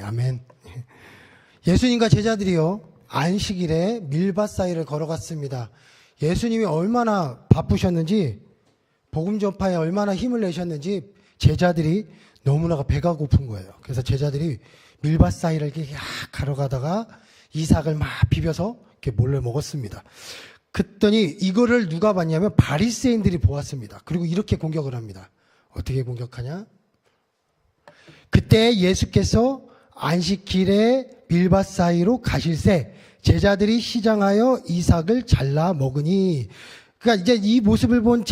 아멘. 예수님과 제자들이요, 안식일에 밀밭 사이를 걸어갔습니다. 예수님이 얼마나 바쁘셨는지, 복음 전파에 얼마나 힘을 내셨는지 제자들이 너무나 배가 고픈 거예요. 그래서 제자들이 밀밭 사이를 이렇게 걸어가다가 이삭을 막 비벼서 이렇게 몰래 먹었습니다. 그랬더니 이거를 누가 봤냐면 바리새인들이 보았습니다. 그리고 이렇게 공격을 합니다. 어떻게 공격하냐? 그때 예수께서 안식일에 밀밭 사이로 가실새 제자들이 시장하여 이삭을 잘라 먹으니, 그러니까 이제 이 모습을 본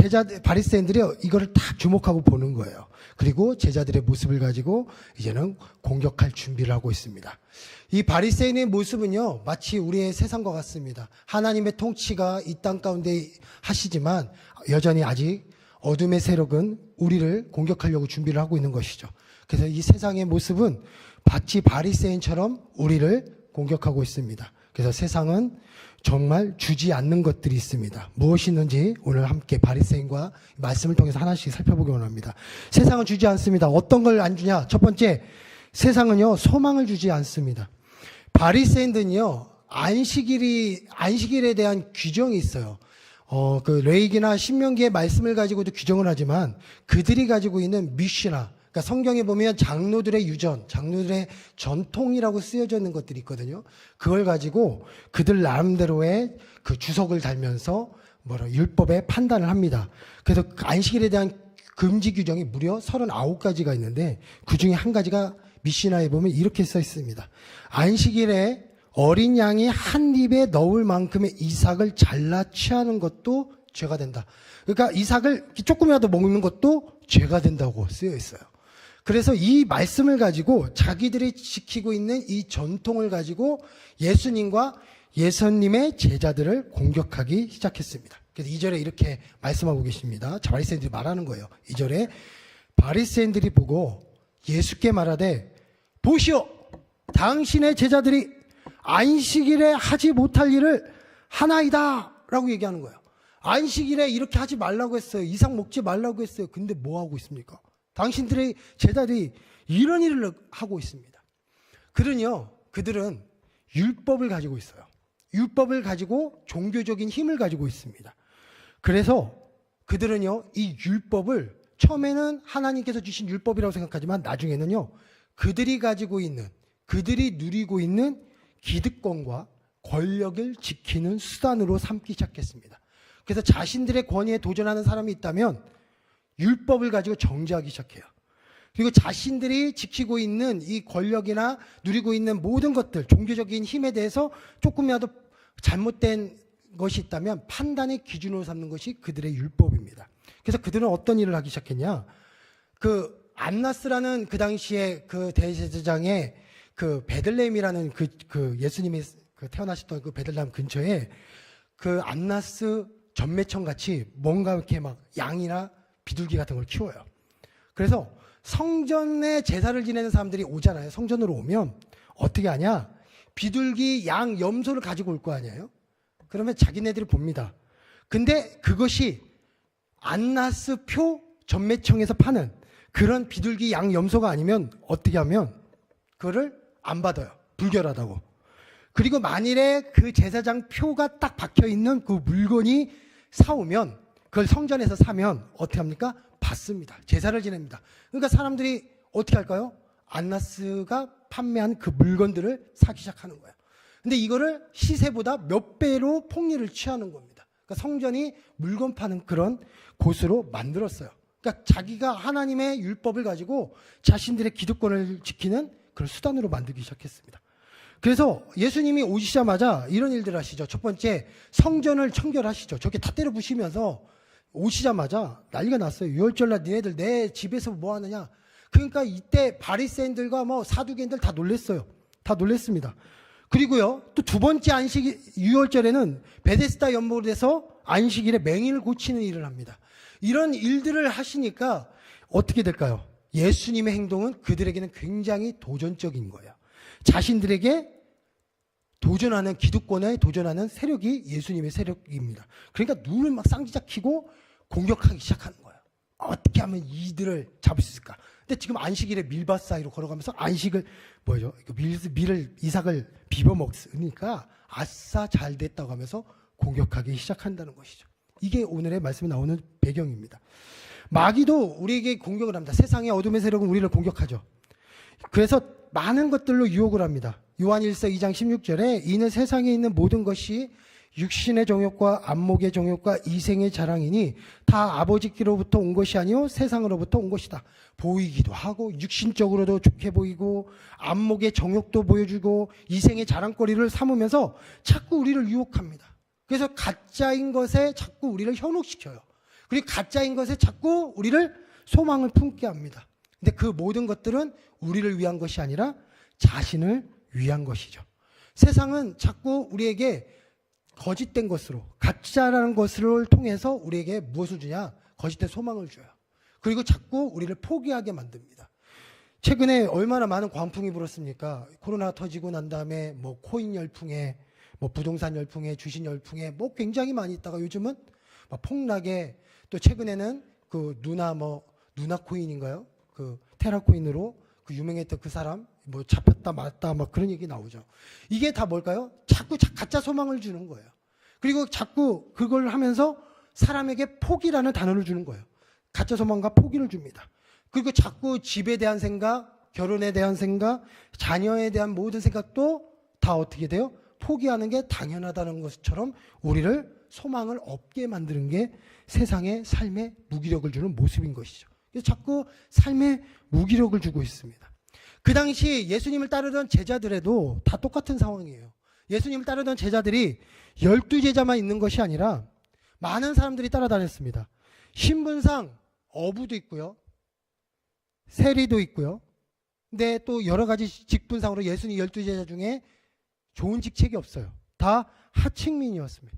바리새인들이 이거를 딱 주목하고 보는 거예요. 그리고 제자들의 모습을 가지고 이제는 공격할 준비를 하고 있습니다. 이 바리새인의 모습은요, 마치 우리의 세상과 같습니다. 하나님의 통치가 이 땅 가운데 하시지만 여전히 아직 어둠의 세력은 우리를 공격하려고 준비를 하고 있는 것이죠. 그래서 이 세상의 모습은 마치 바리새인처럼 우리를 공격하고 있습니다. 그래서 세상은 정말 주지 않는 것들이 있습니다. 무엇이 있는지 오늘 함께 바리새인과 말씀을 통해서 하나씩 살펴보기 원합니다. 세상은 주지 않습니다. 어떤 걸 안 주냐? 첫 번째, 세상은요, 소망을 주지 않습니다. 바리새인들은요, 안식일에 대한 규정이 있어요. 그 레위기나 신명기의 말씀을 가지고도 규정을 하지만 그들이 가지고 있는 미시나, 그러니까 성경에 보면 장로들의 유전, 장로들의 전통이라고 쓰여져 있는 것들이 있거든요. 그걸 가지고 그들 나름대로의 그 주석을 달면서 율법의 판단을 합니다. 그래서 안식일에 대한 금지 규정이 무려 39가지가 있는데 그 중에 한 가지가 미시나에 보면 이렇게 써 있습니다. 안식일에 어린 양이 한 입에 넣을 만큼의 이삭을 잘라 취하는 것도 죄가 된다. 그러니까 이삭을 조금이라도 먹는 것도 죄가 된다고 쓰여 있어요. 그래서 이 말씀을 가지고 자기들이 지키고 있는 이 전통을 가지고 예수님과 예수님의 제자들을 공격하기 시작했습니다. 그래서 2절에 이렇게 말씀하고 계십니다. 바리새인들이 말하는 거예요. 2절에 바리새인들이 보고 예수께 말하되 보시오, 당신의 제자들이 안식일에 하지 못할 일을 하나이다 라고 얘기하는 거예요. 안식일에 이렇게 하지 말라고 했어요. 이삭 먹지 말라고 했어요. 근데 뭐 하고 있습니까? 당신들의 제자들이 이런 일을 하고 있습니다. 그들은 율법을 가지고 있어요. 율법을 가지고 종교적인 힘을 가지고 있습니다. 그래서 그들은요, 이 율법을 처음에는 하나님께서 주신 율법이라고 생각하지만 나중에는요, 그들이 누리고 있는 기득권과 권력을 지키는 수단으로 삼기 시작했습니다. 그래서 자신들의 권위에 도전하는 사람이 있다면 율법을 가지고 정죄하기 시작해요. 그리고 자신들이 지키고 있는 이 권력이나 누리고 있는 모든 것들, 종교적인 힘에 대해서 조금이라도 잘못된 것이 있다면 판단의 기준으로 삼는 것이 그들의 율법입니다. 그래서 그들은 어떤 일을 하기 시작했냐? 그 안나스라는 그 당시에 그 대제사장의 그 베들레헴이라는 그 예수님이 태어나셨던 그 베들레헴 근처에 그 안나스 전매청 같이 뭔가 이렇게 막 양이나 비둘기 같은 걸 키워요. 그래서 성전에 제사를 지내는 사람들이 오잖아요. 성전으로 오면 어떻게 하냐? 비둘기, 양, 염소를 가지고 올 거 아니에요? 그러면 자기네들이 봅니다. 근데 그것이 안나스 표 전매청에서 파는 그런 비둘기, 양, 염소가 아니면 어떻게 하면 그거를 안 받아요. 불결하다고. 그리고 만일에 그 제사장 표가 딱 박혀 있는 그 물건이 사오면, 그걸 성전에서 사면 어떻게 합니까? 받습니다. 제사를 지냅니다. 그러니까 사람들이 어떻게 할까요? 안나스가 판매한 그 물건들을 사기 시작하는 거예요. 근데 이거를 시세보다 몇 배로 폭리를 취하는 겁니다. 그러니까 성전이 물건 파는 그런 곳으로 만들었어요. 그러니까 자기가 하나님의 율법을 가지고 자신들의 기득권을 지키는 그런 수단으로 만들기 시작했습니다. 그래서 예수님이 오시자마자 이런 일들을 하시죠. 첫 번째, 성전을 청결하시죠. 저렇게 다 때려 부시면서 오시자마자 난리가 났어요. 유월절날 니네들 내 집에서 뭐 하느냐. 그러니까 이때 바리새인들과 사두개인들 다 놀랬어요. 다 놀랬습니다. 그리고요, 또 두 번째 유월절에는 베데스다 연못에서 안식일에 맹인을 고치는 일을 합니다. 이런 일들을 하시니까 어떻게 될까요? 예수님의 행동은 그들에게는 굉장히 도전적인 거예요. 자신들에게 도전하는, 기득권에 도전하는 세력이 예수님의 세력입니다. 그러니까 눈을 막 쌍지작 키고 공격하기 시작하는 거예요. 어떻게 하면 이들을 잡을 수 있을까? 근데 지금 안식일에 밀밭 사이로 걸어가면서 안식을 밀을 이삭을 비벼 먹으니까 아싸 잘 됐다고 하면서 공격하기 시작한다는 것이죠. 이게 오늘의 말씀에 나오는 배경입니다. 마귀도 우리에게 공격을 합니다. 세상의 어둠의 세력은 우리를 공격하죠. 그래서 많은 것들로 유혹을 합니다. 요한 1서 2장 16절에 이는 세상에 있는 모든 것이 육신의 정욕과 안목의 정욕과 이생의 자랑이니 다 아버지께로부터 온 것이 아니요 세상으로부터 온 것이다. 보이기도 하고 육신적으로도 좋게 보이고 안목의 정욕도 보여주고 이생의 자랑거리를 삼으면서 자꾸 우리를 유혹합니다. 그래서 가짜인 것에 자꾸 우리를 현혹시켜요. 그리고 가짜인 것에 자꾸 우리를 소망을 품게 합니다. 근데 그 모든 것들은 우리를 위한 것이 아니라 자신을 위한 것이죠. 세상은 자꾸 우리에게 거짓된 것으로, 가짜라는 것을 통해서 우리에게 무엇을 주냐? 거짓된 소망을 줘요. 그리고 자꾸 우리를 포기하게 만듭니다. 최근에 얼마나 많은 광풍이 불었습니까? 코로나 터지고 난 다음에 뭐 코인 열풍에, 뭐 부동산 열풍에, 주식 열풍에 뭐 굉장히 많이 있다가 요즘은 막 폭락에, 또 최근에는 그 누나 코인인가요? 그 테라 코인으로 그 유명했던 그 사람 뭐 잡혔다 맞다 막 그런 얘기 나오죠. 이게 다 뭘까요? 자꾸 가짜 소망을 주는 거예요. 그리고 자꾸 그걸 하면서 사람에게 포기라는 단어를 주는 거예요. 가짜 소망과 포기를 줍니다. 그리고 자꾸 집에 대한 생각, 결혼에 대한 생각, 자녀에 대한 모든 생각도 다 어떻게 돼요? 포기하는 게 당연하다는 것처럼 우리를 소망을 없게 만드는 게 세상의 삶에 무기력을 주는 모습인 것이죠. 그래서 자꾸 삶에 무기력을 주고 있습니다. 그 당시 예수님을 따르던 제자들에도 다 똑같은 상황이에요. 예수님을 따르던 제자들이 12제자만 있는 것이 아니라 많은 사람들이 따라다녔습니다. 신분상 어부도 있고요. 세리도 있고요. 근데 또 여러 가지 직분상으로 예수님 12제자 중에 좋은 직책이 없어요. 다 하층민이었습니다.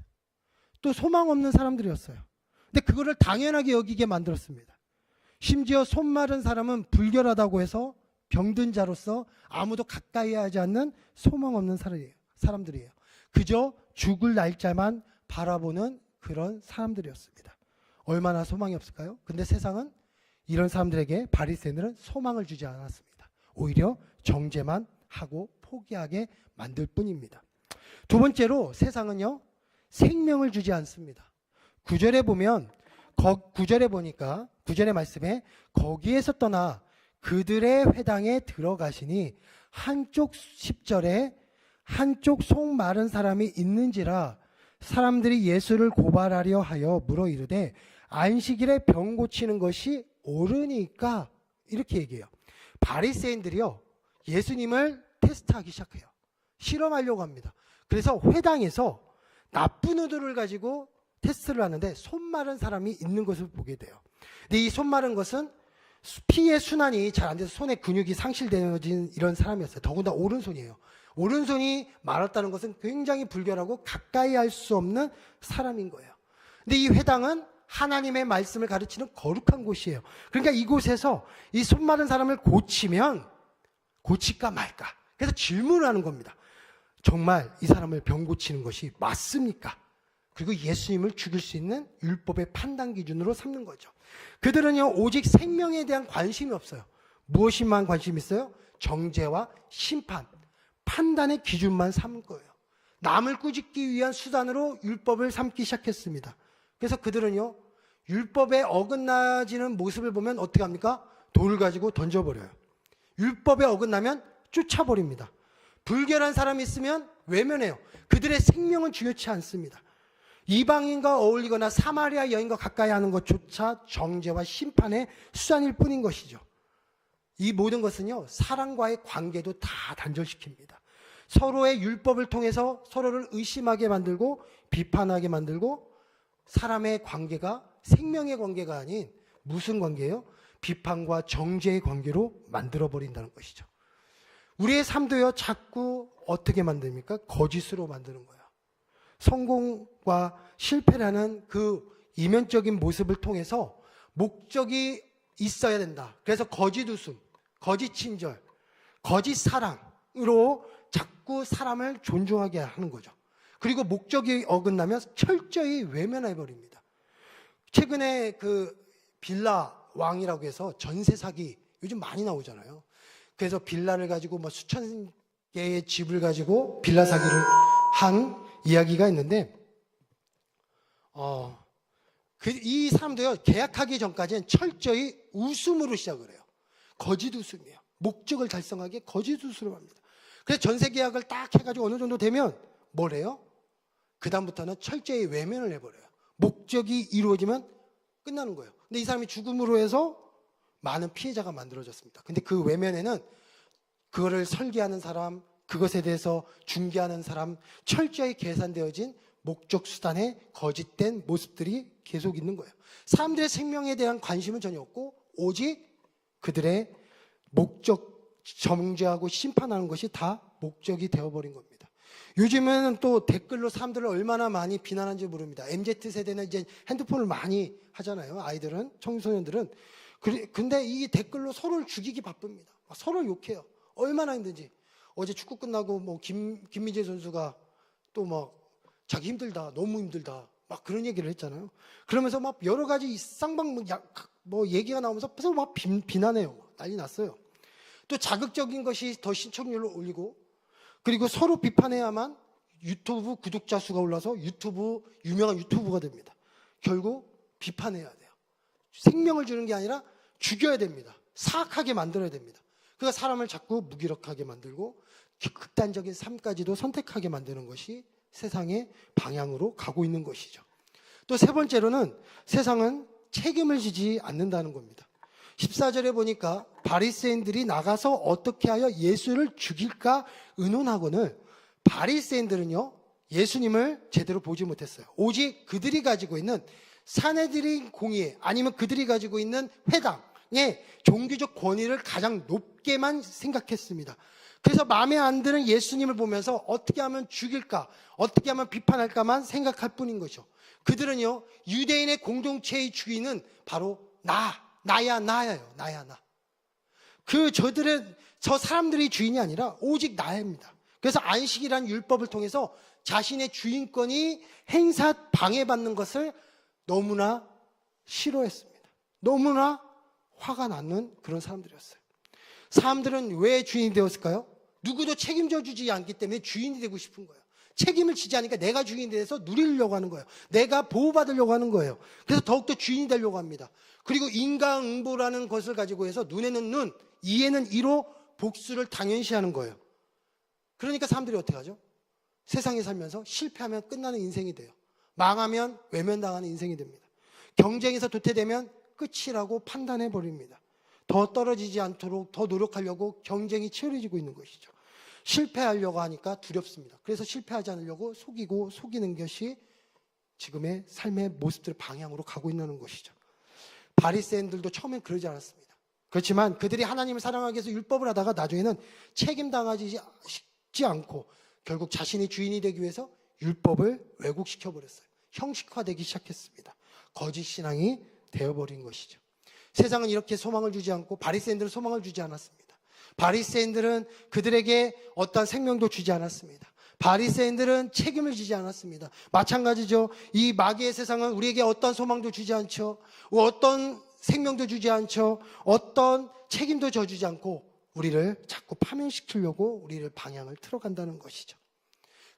또 소망 없는 사람들이었어요. 근데 그거를 당연하게 여기게 만들었습니다. 심지어 손 마른 사람은 불결하다고 해서 병든 자로서 아무도 가까이 하지 않는 소망 없는 사람들이에요. 그저 죽을 날짜만 바라보는 그런 사람들이었습니다. 얼마나 소망이 없을까요? 근데 세상은 이런 사람들에게, 바리새인들은 소망을 주지 않았습니다. 오히려 정죄만 하고 포기하게 만들 뿐입니다. 두 번째로 세상은요, 생명을 주지 않습니다. 9절에 보면, 9절에 보니까 9절의 말씀에 거기에서 떠나 그들의 회당에 들어가시니 한쪽 10절에 한쪽 속 마른 사람이 있는지라 사람들이 예수를 고발하려 하여 물어 이르되 안식일에 병 고치는 것이 옳으니까, 이렇게 얘기해요. 바리새인들이요, 예수님을 테스트하기 시작해요. 실험하려고 합니다. 그래서 회당에서 나쁜 의도를 가지고 테스트를 하는데 손 마른 사람이 있는 것을 보게 돼요. 근데 이 손 마른 것은 피의 순환이 잘 안 돼서 손의 근육이 상실되어진 이런 사람이었어요. 더군다나 오른손이에요. 오른손이 마랐다는 것은 굉장히 불결하고 가까이 할 수 없는 사람인 거예요. 근데 이 회당은 하나님의 말씀을 가르치는 거룩한 곳이에요. 그러니까 이곳에서 이 손 마른 사람을 고치면 고칠까 말까. 그래서 질문을 하는 겁니다. 정말 이 사람을 병 고치는 것이 맞습니까? 그리고 예수님을 죽일 수 있는 율법의 판단 기준으로 삼는 거죠. 그들은요, 오직 생명에 대한 관심이 없어요. 무엇이만 관심이 있어요? 정죄와 심판, 판단의 기준만 삼은 거예요. 남을 꾸짖기 위한 수단으로 율법을 삼기 시작했습니다. 그래서 그들은요, 율법에 어긋나지는 모습을 보면 어떻게 합니까? 돌을 가지고 던져버려요. 율법에 어긋나면 쫓아버립니다. 불결한 사람이 있으면 외면해요. 그들의 생명은 중요치 않습니다. 이방인과 어울리거나 사마리아 여인과 가까이 하는 것조차 정죄와 심판의 수단일 뿐인 것이죠. 이 모든 것은요, 사랑과의 관계도 다 단절시킵니다. 서로의 율법을 통해서 서로를 의심하게 만들고 비판하게 만들고, 사람의 관계가 생명의 관계가 아닌 무슨 관계예요? 비판과 정죄의 관계로 만들어버린다는 것이죠. 우리의 삶도요, 자꾸 어떻게 만듭니까? 거짓으로 만드는 거예요. 성공과 실패라는 그 이면적인 모습을 통해서 목적이 있어야 된다. 그래서 거짓 웃음, 거짓 친절, 거짓 사랑으로 자꾸 사람을 존중하게 하는 거죠. 그리고 목적이 어긋나면 철저히 외면해버립니다. 최근에 그 빌라 왕이라고 해서 전세 사기 요즘 많이 나오잖아요. 그래서 빌라를 가지고 뭐 수천 개의 집을 가지고 빌라 사기를 한 이야기가 있는데, 이 사람도요, 계약하기 전까지는 철저히 웃음으로 시작을 해요. 거짓 웃음이에요. 목적을 달성하기 거짓 웃음으로 합니다. 그래서 전세 계약을 딱 해가지고 어느 정도 되면 뭘 해요? 그다음부터는 철저히 외면을 해버려요. 목적이 이루어지면 끝나는 거예요. 근데 이 사람이 죽음으로 해서 많은 피해자가 만들어졌습니다. 근데 그 외면에는 그거를 설계하는 사람, 그것에 대해서 중개하는 사람, 철저히 계산되어진 목적 수단의 거짓된 모습들이 계속 있는 거예요. 사람들의 생명에 대한 관심은 전혀 없고 오직 그들의 목적 정죄하고 심판하는 것이 다 목적이 되어버린 겁니다. 요즘에는 또 댓글로 사람들을 얼마나 많이 비난하는지 모릅니다. MZ세대는 이제 핸드폰을 많이 하잖아요. 아이들은, 청소년들은. 근데 이 댓글로 서로를 죽이기 바쁩니다. 서로를 욕해요. 얼마나 힘든지. 어제 축구 끝나고 뭐 김민재 선수가 또 막 자기 힘들다, 너무 힘들다, 막 그런 얘기를 했잖아요. 그러면서 막 여러 가지 쌍방 뭐 얘기가 나오면서 서로 막 비난해요. 난리 났어요. 또 자극적인 것이 더 시청률을 올리고, 그리고 서로 비판해야만 유튜브 구독자 수가 올라서 유명한 유튜브가 됩니다. 결국 비판해야 돼요. 생명을 주는 게 아니라 죽여야 됩니다. 사악하게 만들어야 됩니다. 그러니까 사람을 자꾸 무기력하게 만들고 극단적인 삶까지도 선택하게 만드는 것이 세상의 방향으로 가고 있는 것이죠. 또 세 번째로는 세상은 책임을 지지 않는다는 겁니다. 14절에 보니까 바리새인들이 나가서 어떻게 하여 예수를 죽일까 의논하거늘, 바리새인들은요 예수님을 제대로 보지 못했어요. 오직 그들이 가지고 있는 사내들인 공의회, 아니면 그들이 가지고 있는 회당의 종교적 권위를 가장 높게만 생각했습니다. 그래서 마음에 안 드는 예수님을 보면서 어떻게 하면 죽일까, 어떻게 하면 비판할까만 생각할 뿐인 거죠. 그들은요 유대인의 공동체의 주인은 바로 나야. 저 사람들이 주인이 아니라 오직 나입니다. 그래서 안식이라는 율법을 통해서 자신의 주인권이 방해받는 것을 너무나 싫어했습니다. 너무나 화가 나는 그런 사람들이었어요. 사람들은 왜 주인이 되었을까요? 누구도 책임져 주지 않기 때문에 주인이 되고 싶은 거예요. 책임을 지지 않으니까 내가 주인이 돼서 누리려고 하는 거예요. 내가 보호받으려고 하는 거예요. 그래서 더욱더 주인이 되려고 합니다. 그리고 인과응보라는 것을 가지고 해서 눈에는 눈, 이에는 이로 복수를 당연시하는 거예요. 그러니까 사람들이 어떻게 하죠? 세상에 살면서 실패하면 끝나는 인생이 돼요. 망하면 외면당하는 인생이 됩니다. 경쟁에서 도태되면 끝이라고 판단해 버립니다. 더 떨어지지 않도록 더 노력하려고 경쟁이 치열해지고 있는 것이죠. 실패하려고 하니까 두렵습니다. 그래서 실패하지 않으려고 속이는 것이 지금의 삶의 모습들 방향으로 가고 있는 것이죠. 바리새인들도 처음엔 그러지 않았습니다. 그렇지만 그들이 하나님을 사랑하기 위해서 율법을 하다가 나중에는 책임당하지 않고 결국 자신이 주인이 되기 위해서 율법을 왜곡시켜버렸어요. 형식화되기 시작했습니다. 거짓 신앙이 되어버린 것이죠. 세상은 이렇게 소망을 주지 않고 바리새인들은 소망을 주지 않았습니다. 바리새인들은 그들에게 어떤 생명도 주지 않았습니다. 바리새인들은 책임을 지지 않았습니다. 마찬가지죠. 이 마귀의 세상은 우리에게 어떤 소망도 주지 않죠. 어떤 생명도 주지 않죠. 어떤 책임도 져주지 않고 우리를 자꾸 파멸시키려고 우리를 방향을 틀어간다는 것이죠.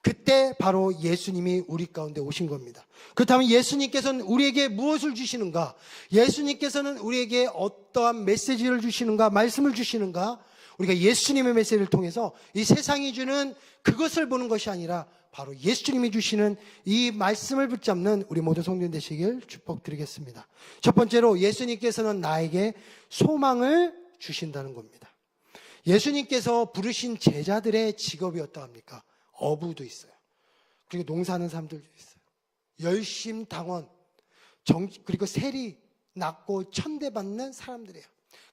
그때 바로 예수님이 우리 가운데 오신 겁니다. 그렇다면 예수님께서는 우리에게 무엇을 주시는가? 예수님께서는 우리에게 어떠한 메시지를 주시는가? 말씀을 주시는가? 우리가 예수님의 메시지를 통해서 이 세상이 주는 그것을 보는 것이 아니라 바로 예수님이 주시는 이 말씀을 붙잡는 우리 모두 성도님 되시길 축복드리겠습니다. 첫 번째로 예수님께서는 나에게 소망을 주신다는 겁니다. 예수님께서 부르신 제자들의 직업이 어떠합니까? 어부도 있어요. 그리고 농사하는 사람들도 있어요. 열심당원, 그리고 세리 낳고 천대받는 사람들이에요.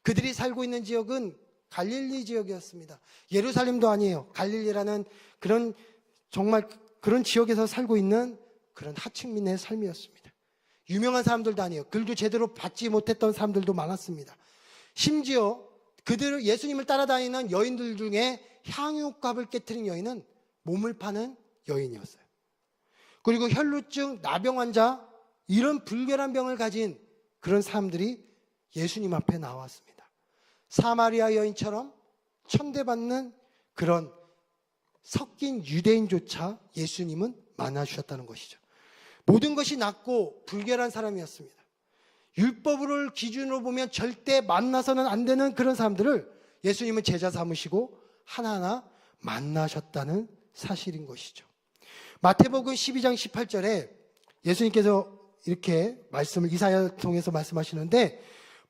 그들이 살고 있는 지역은 갈릴리 지역이었습니다. 예루살렘도 아니에요. 갈릴리라는 정말 그런 지역에서 살고 있는 그런 하층민의 삶이었습니다. 유명한 사람들도 아니에요. 글도 제대로 받지 못했던 사람들도 많았습니다. 심지어 예수님을 따라다니는 여인들 중에 향유값을 깨트린 여인은 몸을 파는 여인이었어요. 그리고 혈루증, 나병 환자, 이런 불결한 병을 가진 그런 사람들이 예수님 앞에 나왔습니다. 사마리아 여인처럼 천대받는 그런 섞인 유대인조차 예수님은 만나주셨다는 것이죠. 모든 것이 낮고 불결한 사람이었습니다. 율법을 기준으로 보면 절대 만나서는 안 되는 그런 사람들을 예수님은 제자 삼으시고 하나하나 만나셨다는 사실인 것이죠. 마태복음 12장 18절에 예수님께서 이렇게 말씀을 이사야를 통해서 말씀하시는데,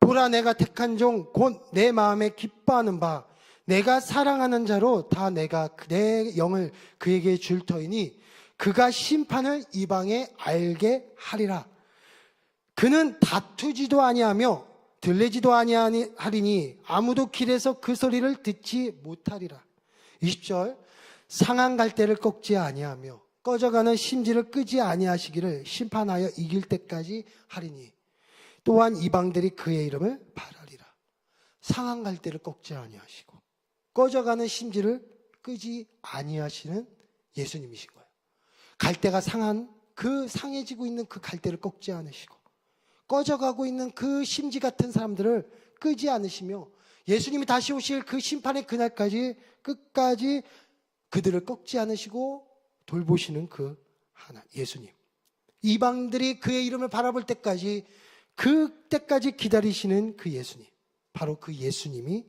보라 내가 택한 종 곧 내 마음에 기뻐하는 바 내가 사랑하는 자로 다 내가 내 영을 그에게 줄 터이니 그가 심판을 이방에 알게 하리라. 그는 다투지도 아니하며 들레지도 아니하리니 아무도 길에서 그 소리를 듣지 못하리라. 20절 상한 갈대를 꺾지 아니하며 꺼져가는 심지를 끄지 아니하시기를 심판하여 이길 때까지 하리니 또한 이방들이 그의 이름을 바라리라. 상한 갈대를 꺾지 아니하시고 꺼져가는 심지를 끄지 아니하시는 예수님이신 거예요. 갈대가 상한 그 상해지고 있는 그 갈대를 꺾지 않으시고 꺼져가고 있는 그 심지 같은 사람들을 끄지 않으시며 예수님이 다시 오실 그 심판의 그날까지 끝까지 그들을 꺾지 않으시고 돌보시는 그 하나 예수님. 이방들이 그의 이름을 바라볼 때까지 그때까지 기다리시는 그 예수님. 바로 그 예수님이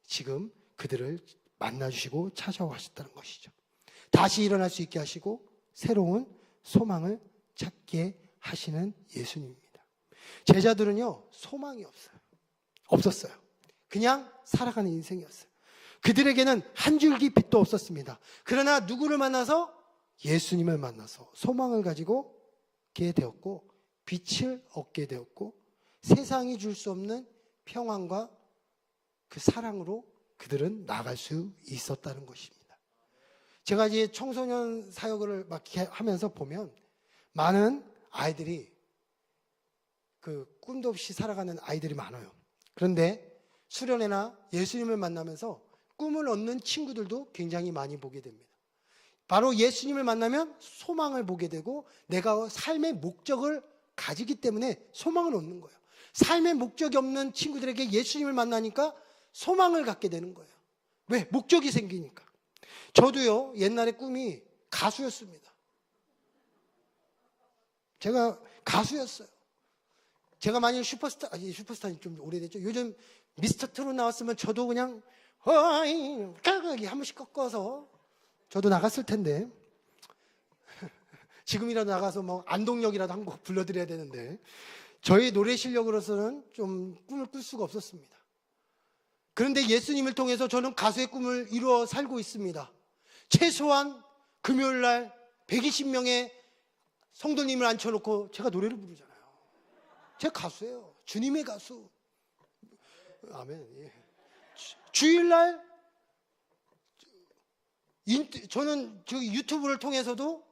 지금 그들을 만나주시고 찾아오셨다는 것이죠. 다시 일어날 수 있게 하시고 새로운 소망을 찾게 하시는 예수님입니다. 제자들은요, 소망이 없었어요. 그냥 살아가는 인생이었어요. 그들에게는 한 줄기 빛도 없었습니다. 그러나 누구를 만나서? 예수님을 만나서 소망을 가지고 게 되었고 빛을 얻게 되었고 세상이 줄 수 없는 평안과 그 사랑으로 그들은 나갈 수 있었다는 것입니다. 제가 이제 청소년 사역을 막 하면서 보면 많은 아이들이 그 꿈도 없이 살아가는 아이들이 많아요. 그런데 수련회나 예수님을 만나면서 꿈을 얻는 친구들도 굉장히 많이 보게 됩니다. 바로 예수님을 만나면 소망을 보게 되고 내가 삶의 목적을 가지기 때문에 소망을 얻는 거예요. 삶의 목적이 없는 친구들에게 예수님을 만나니까 소망을 갖게 되는 거예요. 왜? 목적이 생기니까. 저도요, 옛날에 꿈이 가수였습니다. 제가 가수였어요. 제가 만약 슈퍼스타는 좀 오래됐죠. 요즘 미스터 트롯 나왔으면 저도 그냥 한 번씩 꺾어서 저도 나갔을 텐데 지금이라도 나가서 뭐 안동역이라도 한 곡 불러드려야 되는데 저희 노래 실력으로서는 좀 꿈을 꿀 수가 없었습니다. 그런데 예수님을 통해서 저는 가수의 꿈을 이루어 살고 있습니다. 최소한 금요일날 120명의 성도님을 앉혀놓고 제가 노래를 부르잖아요. 제가 가수예요. 주님의 가수. 아멘. 예. 주일날 저는 유튜브를 통해서도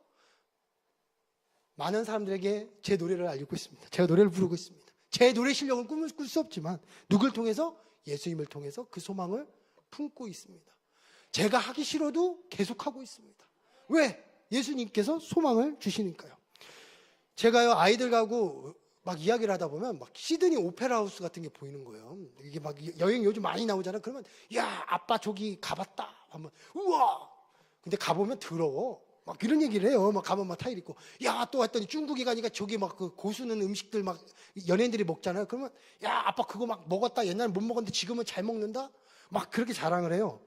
많은 사람들에게 제 노래를 알리고 있습니다. 제가 노래를 부르고 있습니다. 제 노래 실력은 꿈을 꿀 수 없지만 누굴 통해서? 예수님을 통해서 그 소망을 품고 있습니다. 제가 하기 싫어도 계속하고 있습니다. 왜? 예수님께서 소망을 주시니까요. 제가요, 아이들하고 막 이야기를 하다 보면 막 시드니 오페라 하우스 같은 게 보이는 거예요. 이게 막 여행 요즘 많이 나오잖아요. 그러면 야, 아빠 저기 가봤다 하면 우와. 근데 가보면 더러워. 막 이런 얘기를 해요. 막 가면 막 타일 있고. 야, 또 왔더니 중국에 가니까 저기 막 그 고수는 음식들 막 연예인들이 먹잖아요. 그러면 야, 아빠 그거 막 먹었다. 옛날에 못 먹었는데 지금은 잘 먹는다. 막 그렇게 자랑을 해요.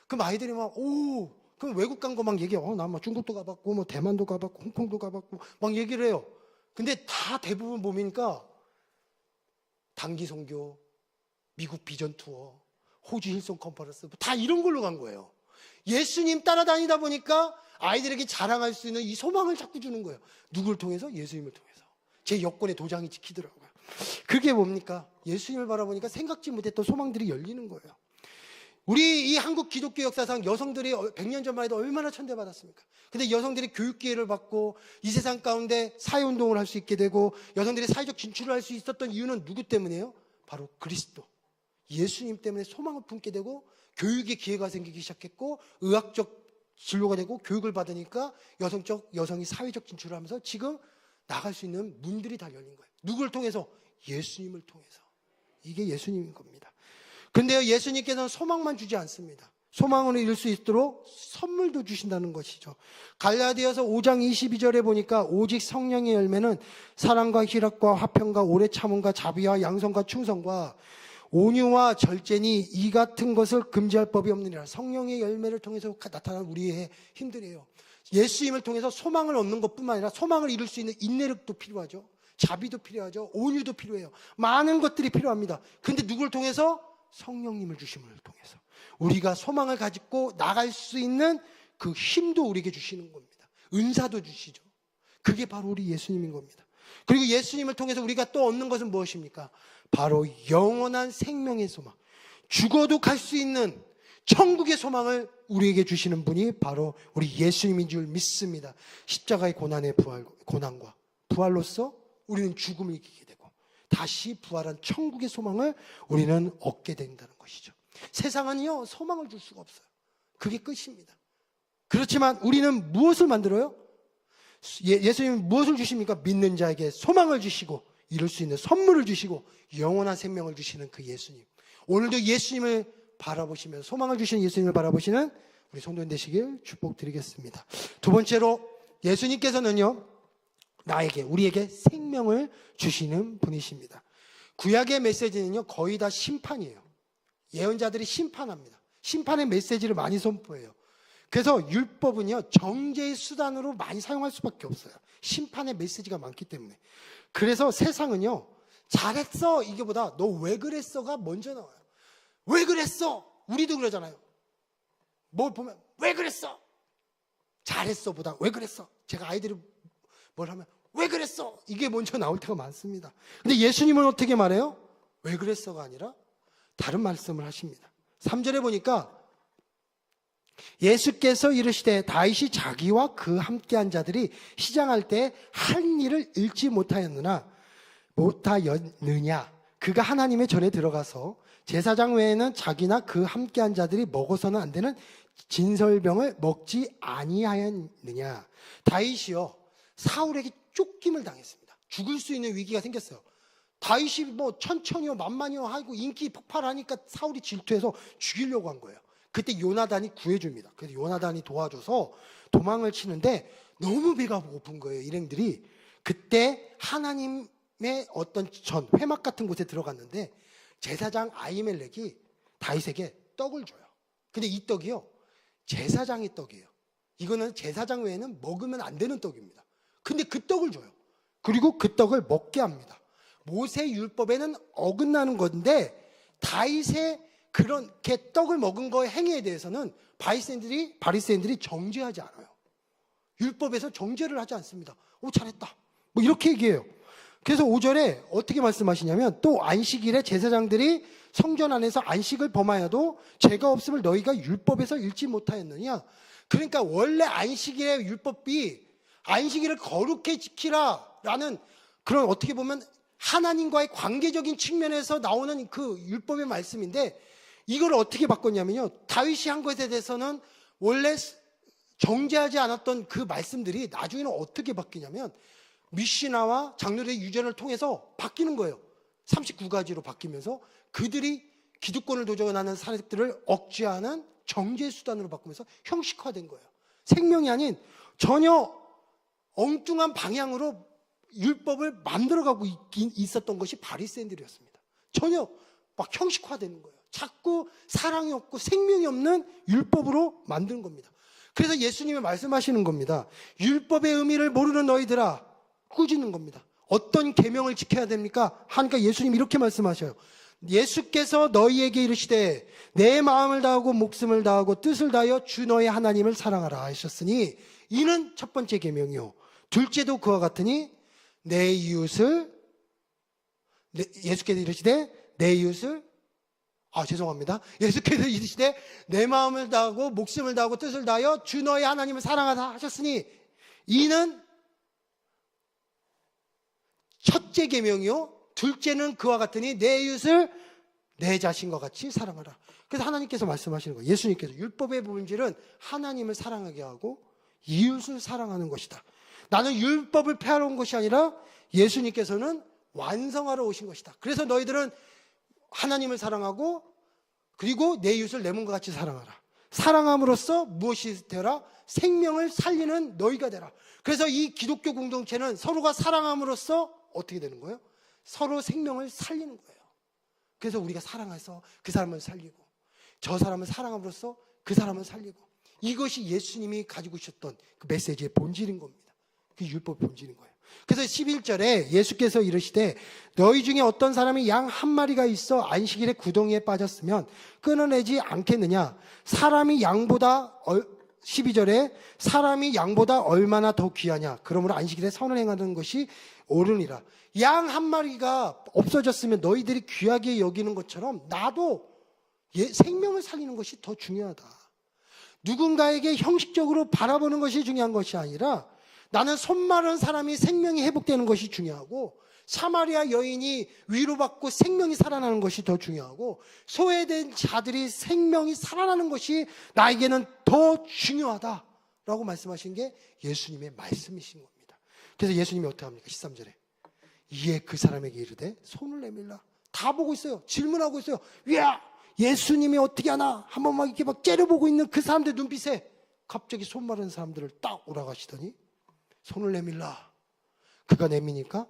그럼 아이들이 막 오. 그럼 외국 간 거 막 얘기해. 나 막 중국도 가봤고, 뭐 대만도 가봤고, 홍콩도 가봤고, 막 얘기를 해요. 근데 다 대부분 보니까 단기 선교, 미국 비전 투어, 호주 힐송 컨퍼런스 다 이런 걸로 간 거예요. 예수님 따라다니다 보니까 아이들에게 자랑할 수 있는 이 소망을 자꾸 주는 거예요. 누굴 통해서? 예수님을 통해서. 제 여권에 도장이 찍히더라고요. 그게 뭡니까? 예수님을 바라보니까 생각지 못했던 소망들이 열리는 거예요. 우리 이 한국 기독교 역사상 여성들이 100년 전만 해도 얼마나 천대받았습니까? 근데 여성들이 교육 기회를 받고 이 세상 가운데 사회운동을 할 수 있게 되고 여성들이 사회적 진출을 할 수 있었던 이유는 누구 때문이에요? 바로 그리스도. 예수님 때문에 소망을 품게 되고 교육의 기회가 생기기 시작했고 의학적 진로가 되고 교육을 받으니까 여성이 사회적 진출을 하면서 지금 나갈 수 있는 문들이 다 열린 거예요. 누굴 통해서? 예수님을 통해서. 이게 예수님인 겁니다. 근데요, 예수님께서는 소망만 주지 않습니다. 소망으로 이룰 수 있도록 선물도 주신다는 것이죠. 갈라디아서 5장 22절에 보니까 오직 성령의 열매는 사랑과 희락과 화평과 오래 참음과 자비와 양성과 충성과 온유와 절제니 이 같은 것을 금지할 법이 없느니라. 성령의 열매를 통해서 나타난 우리의 힘들이에요. 예수님을 통해서 소망을 얻는 것뿐만 아니라 소망을 이룰 수 있는 인내력도 필요하죠. 자비도 필요하죠. 온유도 필요해요. 많은 것들이 필요합니다. 근데 누구를 통해서? 성령님을 주심을 통해서 우리가 소망을 가지고 나갈 수 있는 그 힘도 우리에게 주시는 겁니다. 은사도 주시죠. 그게 바로 우리 예수님인 겁니다. 그리고 예수님을 통해서 우리가 또 얻는 것은 무엇입니까? 바로 영원한 생명의 소망, 죽어도 갈 수 있는 천국의 소망을 우리에게 주시는 분이 바로 우리 예수님인 줄 믿습니다. 십자가의 고난과 부활로서 우리는 죽음을 이기게 되고 다시 부활한 천국의 소망을 우리는 얻게 된다는 것이죠. 세상은요, 소망을 줄 수가 없어요. 그게 끝입니다. 그렇지만 우리는 무엇을 만들어요? 예수님은 무엇을 주십니까? 믿는 자에게 소망을 주시고 이룰 수 있는 선물을 주시고 영원한 생명을 주시는 그 예수님. 오늘도 예수님을 바라보시면, 소망을 주시는 예수님을 바라보시는 우리 성도님 되시길 축복드리겠습니다. 두 번째로 예수님께서는요, 우리에게 생명을 주시는 분이십니다. 구약의 메시지는요, 거의 다 심판이에요. 예언자들이 심판합니다. 심판의 메시지를 많이 선포해요. 그래서 율법은요, 정죄의 수단으로 많이 사용할 수밖에 없어요. 심판의 메시지가 많기 때문에. 그래서 세상은요, 잘했어 이게보다 너 왜 그랬어가 먼저 나와요. 왜 그랬어? 우리도 그러잖아요. 뭘 보면 왜 그랬어? 잘했어 보다 왜 그랬어? 제가 아이들이 뭘 하면 왜 그랬어? 이게 먼저 나올 때가 많습니다. 근데 예수님은 어떻게 말해요? 왜 그랬어가 아니라 다른 말씀을 하십니다. 3절에 보니까 예수께서 이르시되 다윗이 자기와 그 함께한 자들이 시장할 때 한 일을 잃지 못하였느냐? 그가 하나님의 전에 들어가서 제사장 외에는 자기나 그 함께한 자들이 먹어서는 안 되는 진설병을 먹지 아니하였느냐? 다윗이요, 사울에게 쫓김을 당했습니다. 죽을 수 있는 위기가 생겼어요. 다윗이 뭐 천천히요 만만히요 하고 인기 폭발하니까 사울이 질투해서 죽이려고 한 거예요. 그때 요나단이 구해줍니다. 그래서 요나단이 도와줘서 도망을 치는데 너무 배가 고픈 거예요, 일행들이. 그때 하나님의 어떤 회막 같은 곳에 들어갔는데 제사장 아히멜렉이 다윗에게 떡을 줘요. 근데 이 떡이요, 제사장의 떡이에요. 이거는 제사장 외에는 먹으면 안 되는 떡입니다. 근데 그 떡을 줘요. 그리고 그 떡을 먹게 합니다. 모세 율법에는 어긋나는 건데 다윗의 그렇게 떡을 먹은 거의 행위에 대해서는 바리새인들이 정죄하지 않아요. 율법에서 정죄를 하지 않습니다. 잘했다, 뭐 이렇게 얘기해요. 그래서 5절에 어떻게 말씀하시냐면, 또 안식일에 제사장들이 성전 안에서 안식을 범하여도 죄가 없음을 너희가 율법에서 읽지 못하였느냐? 그러니까 원래 안식일의 율법이 안식일을 거룩히 지키라라는 그런, 어떻게 보면 하나님과의 관계적인 측면에서 나오는 그 율법의 말씀인데, 이걸 어떻게 바꿨냐면요, 다윗이 한 것에 대해서는 원래 정죄하지 않았던 그 말씀들이 나중에는 어떻게 바뀌냐면 미시나와 장로들의 유전을 통해서 바뀌는 거예요. 39가지로 바뀌면서 그들이 기득권을 도전하는 사람들을 억제하는 정죄 수단으로 바꾸면서 형식화된 거예요. 생명이 아닌 전혀 엉뚱한 방향으로 율법을 만들어가고 있었던 것이 바리새인들이었습니다. 전혀 막 형식화되는 거예요. 자꾸 사랑이 없고 생명이 없는 율법으로 만든 겁니다. 그래서 예수님이 말씀하시는 겁니다. 율법의 의미를 모르는 너희들아, 꾸짖는 겁니다. 어떤 계명을 지켜야 됩니까? 하니까 예수님이 이렇게 말씀하셔요. 예수께서 너희에게 이르시되 내 마음을 다하고 목숨을 다하고 뜻을 다하여 주 너의 하나님을 사랑하라 하셨으니 이는 첫 번째 계명이요, 둘째도 그와 같으니 내 이웃을, 예수께서 이르시되 내 이웃을, 예수께서 이르시되 내 마음을 다하고 목숨을 다하고 뜻을 다하여 주 너의 하나님을 사랑하라 하셨으니 이는 첫째 계명이요, 둘째는 그와 같으니 내 이웃을 내 자신과 같이 사랑하라. 그래서 하나님께서 말씀하시는 거예요. 예수님께서 율법의 본질은 하나님을 사랑하게 하고 이웃을 사랑하는 것이다. 나는 율법을 폐하러 온 것이 아니라 예수님께서는 완성하러 오신 것이다. 그래서 너희들은 하나님을 사랑하고 그리고 내 이웃을 내 몸과 같이 사랑하라. 사랑함으로써 무엇이 되라? 생명을 살리는 너희가 되라. 그래서 이 기독교 공동체는 서로가 사랑함으로써 어떻게 되는 거예요? 서로 생명을 살리는 거예요. 그래서 우리가 사랑해서 그 사람을 살리고, 저 사람을 사랑함으로써 그 사람을 살리고, 이것이 예수님이 가지고 있었던 그 메시지의 본질인 겁니다. 그 율법의 본질인 거예요. 그래서 11절에 예수께서 이르시되 너희 중에 어떤 사람이 양 한 마리가 있어 안식일에 구덩이에 빠졌으면 끊어내지 않겠느냐. 사람이 양보다 12절에 사람이 양보다 얼마나 더 귀하냐. 그러므로 안식일에 선을 행하는 것이 옳으니라. 양 한 마리가 없어졌으면 너희들이 귀하게 여기는 것처럼 나도 생명을 살리는 것이 더 중요하다. 누군가에게 형식적으로 바라보는 것이 중요한 것이 아니라 나는 손 마른 사람이 생명이 회복되는 것이 중요하고, 사마리아 여인이 위로받고 생명이 살아나는 것이 더 중요하고, 소외된 자들이 생명이 살아나는 것이 나에게는 더 중요하다라고 말씀하신 게 예수님의 말씀이신 겁니다. 그래서 예수님이 어떻게 합니까? 13절에 이에 그 사람에게 이르되 손을 내밀라. 다 보고 있어요. 질문하고 있어요. 야, 예수님이 어떻게 하나 한번 막 이렇게 막 째려보고 있는 그 사람들 눈빛에 갑자기 손 마른 사람들을 딱 오라가시더니 손을 내밀라. 그가 내미니까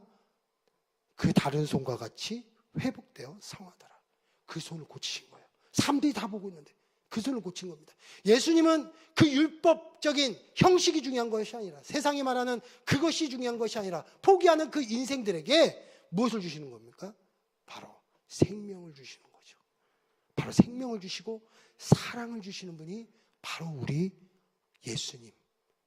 그 다른 손과 같이 회복되어 성하더라. 그 손을 고치신 거예요. 사람들이 다 보고 있는데 그 손을 고친 겁니다. 예수님은 그 율법적인 형식이 중요한 것이 아니라, 세상이 말하는 그것이 중요한 것이 아니라, 포기하는 그 인생들에게 무엇을 주시는 겁니까? 바로 생명을 주시는 거죠. 바로 생명을 주시고 사랑을 주시는 분이 바로 우리 예수님,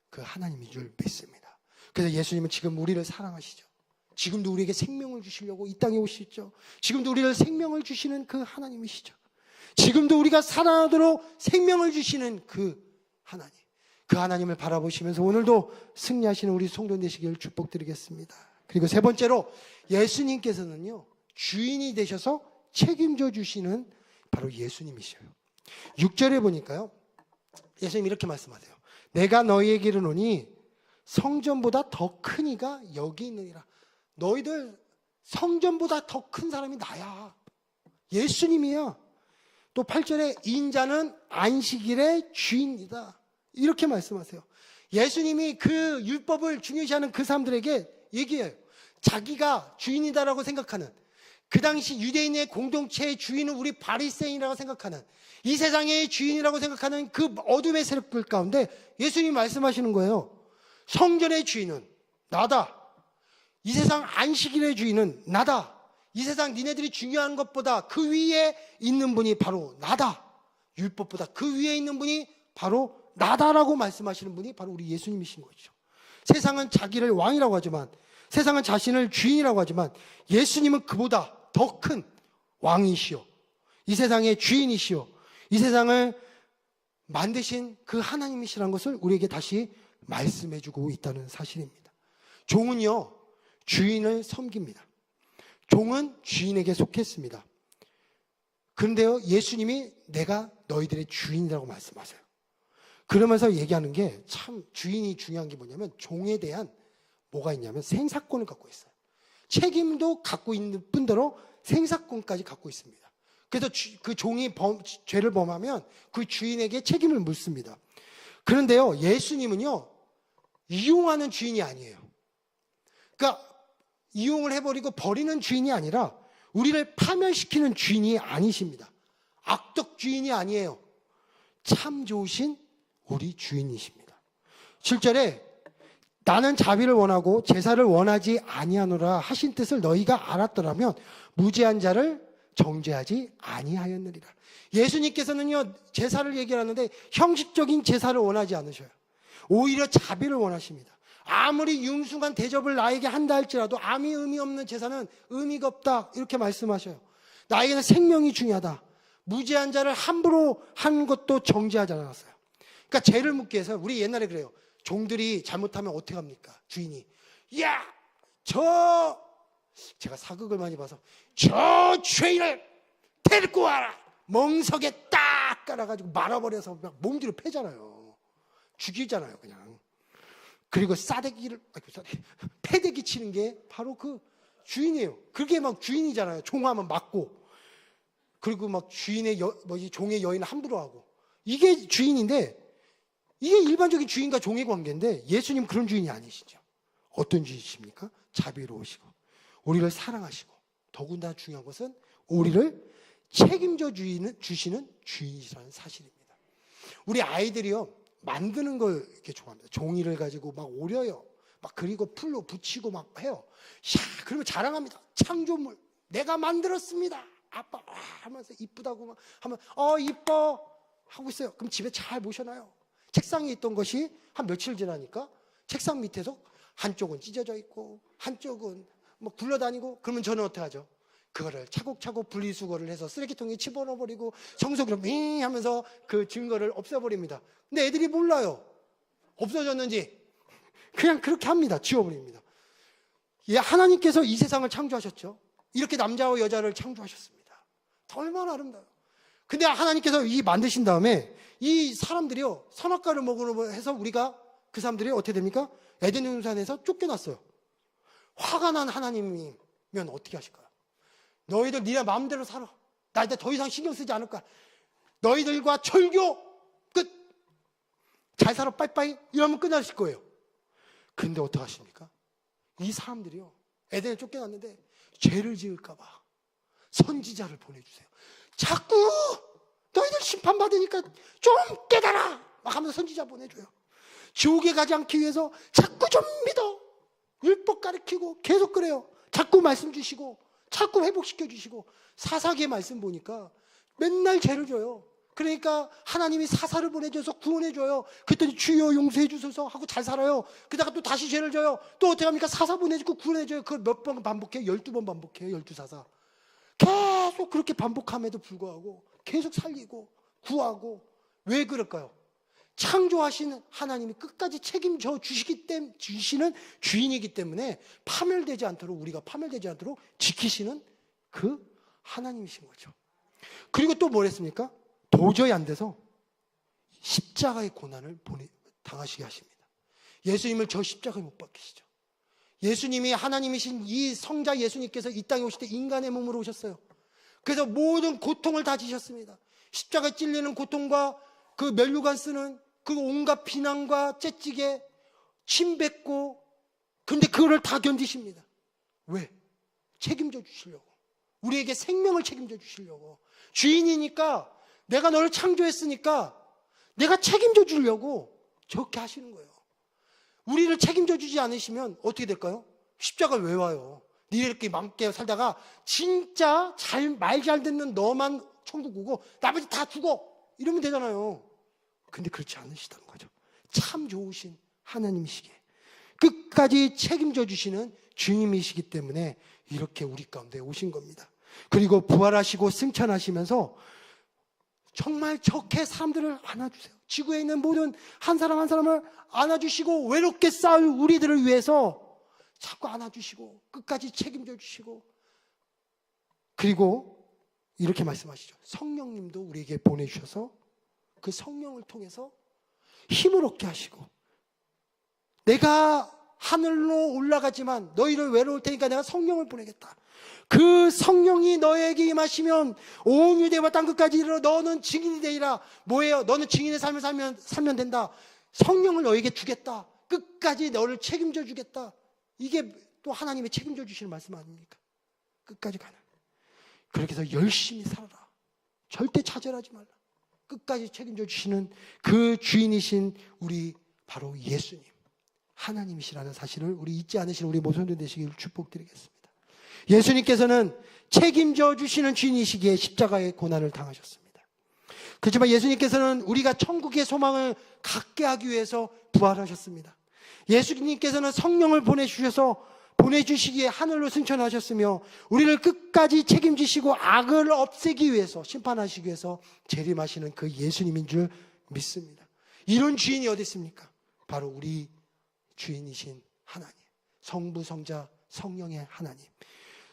그 하나님인 줄 믿습니다. 그래서 예수님은 지금 우리를 사랑하시죠. 지금도 우리에게 생명을 주시려고 이 땅에 오시죠. 지금도 우리를 생명을 주시는 그 하나님이시죠. 지금도 우리가 살아나도록 생명을 주시는 그 하나님, 그 하나님을 바라보시면서 오늘도 승리하시는 우리 성도 되시길 축복드리겠습니다. 그리고 세 번째로 예수님께서는요, 주인이 되셔서 책임져 주시는 바로 예수님이셔요. 6절에 보니까요, 예수님 이렇게 말씀하세요. 내가 너희에게 이르노니 성전보다 더 큰 이가 여기 있느니라. 너희들 성전보다 더 큰 사람이 나야. 예수님이야. 또 8절에 인자는 안식일의 주인이다. 이렇게 말씀하세요. 예수님이 그 율법을 중요시하는 그 사람들에게 얘기해요. 자기가 주인이다라고 생각하는, 그 당시 유대인의 공동체의 주인은 우리 바리새인이라고 생각하는, 이 세상의 주인이라고 생각하는 그 어둠의 세력들 가운데 예수님이 말씀하시는 거예요. 성전의 주인은 나다. 이 세상 안식일의 주인은 나다. 이 세상 니네들이 중요한 것보다 그 위에 있는 분이 바로 나다. 율법보다 그 위에 있는 분이 바로 나다라고 말씀하시는 분이 바로 우리 예수님이신 거죠. 세상은 자기를 왕이라고 하지만, 세상은 자신을 주인이라고 하지만, 예수님은 그보다 더 큰 왕이시오, 이 세상의 주인이시오, 이 세상을 만드신 그 하나님이시라는 것을 우리에게 다시 말씀해주고 있다는 사실입니다. 종은요, 주인을 섬깁니다. 종은 주인에게 속했습니다. 그런데요, 예수님이 내가 너희들의 주인이라고 말씀하세요. 그러면서 얘기하는 게 참 주인이 중요한 게 뭐냐면, 종에 대한 뭐가 있냐면 생사권을 갖고 있어요. 책임도 갖고 있는 뿐더러 생사권까지 갖고 있습니다. 그래서 그 종이 죄를 범하면 그 주인에게 책임을 묻습니다. 그런데요, 예수님은요, 이용하는 주인이 아니에요. 그러니까 이용을 해버리고 버리는 주인이 아니라 우리를 파멸시키는 주인이 아니십니다. 악덕 주인이 아니에요. 참 좋으신 우리 주인이십니다. 7절에 나는 자비를 원하고 제사를 원하지 아니하노라 하신 뜻을 너희가 알았더라면 무죄한 자를 정죄하지 아니하였느리라. 예수님께서는요, 제사를 얘기하는데 형식적인 제사를 원하지 않으셔요. 오히려 자비를 원하십니다. 아무리 융숭한 대접을 나에게 한다 할지라도 아무 의미 없는 제사는 의미가 없다, 이렇게 말씀하셔요. 나에게는 생명이 중요하다. 무죄한 자를 함부로 한 것도 정죄하지 않았어요. 그러니까 죄를 묻기 위해서, 우리 옛날에 그래요. 종들이 잘못하면 어떻게 합니까? 주인이, 야, 제가 사극을 많이 봐서, 저 죄인을 데리고 와라. 멍석에 딱 깔아가지고 말아버려서 막 몸 뒤로 패잖아요. 죽이잖아요, 그냥. 그리고 패대기 치는 게 바로 그 주인이에요. 그게 막 주인이잖아요. 종하면 맞고. 그리고 막 주인의 종의 여인을 함부로 하고, 이게 주인인데, 이게 일반적인 주인과 종의 관계인데, 예수님 그런 주인이 아니시죠. 어떤 주인이십니까? 자비로우시고 우리를 사랑하시고, 더군다나 중요한 것은 우리를 책임져 주시는 주인이라는 사실입니다. 우리 아이들이요, 만드는 걸 이렇게 좋아합니다. 종이를 가지고 막 오려요. 막 그리고 풀로 붙이고 막 해요. 샤, 그러면 자랑합니다. 창조물 내가 만들었습니다. 아빠 하면서 이쁘다고 막 하면 이뻐 하고 있어요. 그럼 집에 잘 모셔놔요. 책상에 있던 것이 한 며칠 지나니까 책상 밑에서 한쪽은 찢어져 있고 한쪽은 뭐 굴러다니고, 그러면 저는 어떻게 하죠? 그거를 차곡차곡 분리수거를 해서 쓰레기통에 집어넣어버리고 청소기로 윙 하면서 그 증거를 없애버립니다. 근데 애들이 몰라요. 없어졌는지. 그냥 그렇게 합니다. 지워버립니다. 예, 하나님께서 이 세상을 창조하셨죠. 이렇게 남자와 여자를 창조하셨습니다. 얼마나 아름다워요. 근데 하나님께서 이 만드신 다음에 이 사람들이요, 선악과를 먹으러 해서 우리가 그 사람들이 어떻게 됩니까? 에덴 동산에서 쫓겨났어요. 화가 난 하나님이면 어떻게 하실까요? 너희들 니네 마음대로 살아. 나 이제 더 이상 신경 쓰지 않을 거야. 너희들과 절교 끝. 잘 살아 빠이빠이 이러면 끝나실 거예요. 근데 어떻게 하십니까? 이 사람들이요, 에덴에 쫓겨났는데 죄를 지을까 봐 선지자를 보내주세요. 자꾸 너희들 심판받으니까 좀 깨달아 막 하면서 선지자 보내줘요. 지옥에 가지 않기 위해서 자꾸 좀 믿어. 율법 가르치고 계속 그래요. 자꾸 말씀 주시고 자꾸 회복시켜 주시고, 사사기의 말씀 보니까 맨날 죄를 져요. 그러니까 하나님이 사사를 보내줘서 구원해 줘요. 그랬더니 주여 용서해 주소서 하고 잘 살아요. 그러다가 또 다시 죄를 져요. 또 어떻게 합니까? 사사 보내주고 구원해 줘요. 그걸 몇 번 반복해요? 12번 반복해요. 12사사. 계속 그렇게 반복함에도 불구하고 계속 살리고 구하고. 왜 그럴까요? 창조하신 하나님이 끝까지 책임져 주시는 주인이기 때문에 파멸되지 않도록, 우리가 파멸되지 않도록 지키시는 그 하나님이신 거죠. 그리고 또 뭘 했습니까? 도저히 안 돼서 십자가의 고난을 당하시게 하십니다. 예수님을 저 십자가에 못 박히시죠. 예수님이 하나님이신 이 성자 예수님께서 이 땅에 오실 때 인간의 몸으로 오셨어요. 그래서 모든 고통을 다 지셨습니다. 십자가에 찔리는 고통과 그 면류관 쓰는 그 온갖 비난과 채찍에 침 뱉고, 그런데 그거를 다 견디십니다. 왜? 책임져 주시려고. 우리에게 생명을 책임져 주시려고. 주인이니까, 내가 너를 창조했으니까 내가 책임져 주려고 저렇게 하시는 거예요. 우리를 책임져 주지 않으시면 어떻게 될까요? 십자가를 왜 와요? 니네 이렇게 맘께 살다가 진짜 말 잘 듣는 너만 천국 오고 나머지 다 죽어 이러면 되잖아요. 근데 그렇지 않으시다는 거죠. 참 좋으신 하나님이시기에 끝까지 책임져 주시는 주님이시기 때문에 이렇게 우리 가운데 오신 겁니다. 그리고 부활하시고 승천하시면서 정말 저렇게 사람들을 안아주세요. 지구에 있는 모든 한 사람 한 사람을 안아주시고, 외롭게 싸울 우리들을 위해서 자꾸 안아주시고 끝까지 책임져 주시고, 그리고 이렇게 말씀하시죠. 성령님도 우리에게 보내주셔서 그 성령을 통해서 힘을 얻게 하시고, 내가 하늘로 올라가지만 너희를 외로울 테니까 내가 성령을 보내겠다. 그 성령이 너에게 임하시면 온 유대와 땅끝까지 이르러 너는 증인이 되리라. 뭐예요? 너는 증인의 삶을 살면 된다. 성령을 너에게 주겠다. 끝까지 너를 책임져 주겠다. 이게 또 하나님의 책임져 주시는 말씀 아닙니까? 끝까지 가는. 그렇게 해서 열심히 살아라. 절대 차별하지 말라. 끝까지 책임져 주시는 그 주인이신 우리 바로 예수님, 하나님이시라는 사실을 우리 잊지 않으시는 우리 모성들 되시기를 축복드리겠습니다. 예수님께서는 책임져 주시는 주인이시기에 십자가의 고난을 당하셨습니다. 그렇지만 예수님께서는 우리가 천국의 소망을 갖게 하기 위해서 부활하셨습니다. 예수님께서는 성령을 보내주시기에 하늘로 승천하셨으며, 우리를 끝까지 책임지시고 악을 없애기 위해서, 심판하시기 위해서 재림하시는 그 예수님인 줄 믿습니다. 이런 주인이 어디 있습니까? 바로 우리 주인이신 하나님, 성부, 성자, 성령의 하나님.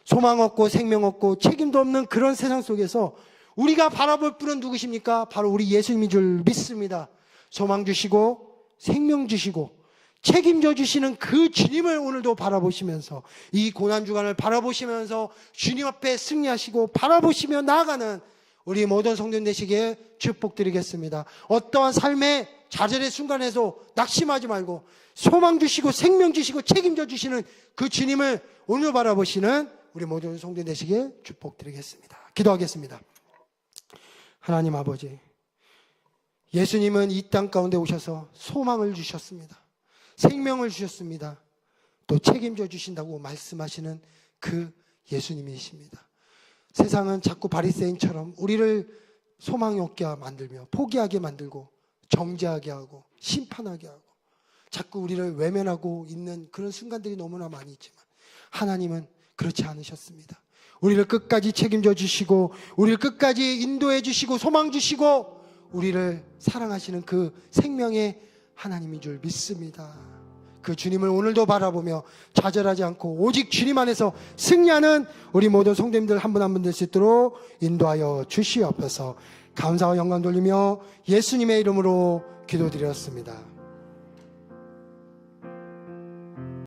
소망 없고 생명 없고 책임도 없는 그런 세상 속에서 우리가 바라볼 분은 누구십니까? 바로 우리 예수님인 줄 믿습니다. 소망 주시고 생명 주시고 책임져 주시는 그 주님을 오늘도 바라보시면서, 이 고난주간을 바라보시면서 주님 앞에 승리하시고 바라보시며 나아가는 우리 모든 성도님 되시기에 축복드리겠습니다. 어떠한 삶의 좌절의 순간에도 낙심하지 말고 소망 주시고 생명 주시고 책임져 주시는 그 주님을 오늘 바라보시는 우리 모든 성도님 되시기에 축복드리겠습니다. 기도하겠습니다. 하나님 아버지, 예수님은 이 땅 가운데 오셔서 소망을 주셨습니다. 생명을 주셨습니다. 또 책임져 주신다고 말씀하시는 그 예수님이십니다. 세상은 자꾸 바리새인처럼 우리를 소망이 없게 만들며 포기하게 만들고 정죄하게 하고 심판하게 하고 자꾸 우리를 외면하고 있는 그런 순간들이 너무나 많이 있지만 하나님은 그렇지 않으셨습니다. 우리를 끝까지 책임져 주시고 우리를 끝까지 인도해 주시고 소망 주시고 우리를 사랑하시는 그 생명의 하나님인 줄 믿습니다. 그 주님을 오늘도 바라보며 좌절하지 않고 오직 주님 안에서 승리하는 우리 모든 성도님들 한 분 한 분 될 수 있도록 인도하여 주시옵소서. 감사와 영광 돌리며 예수님의 이름으로 기도드렸습니다.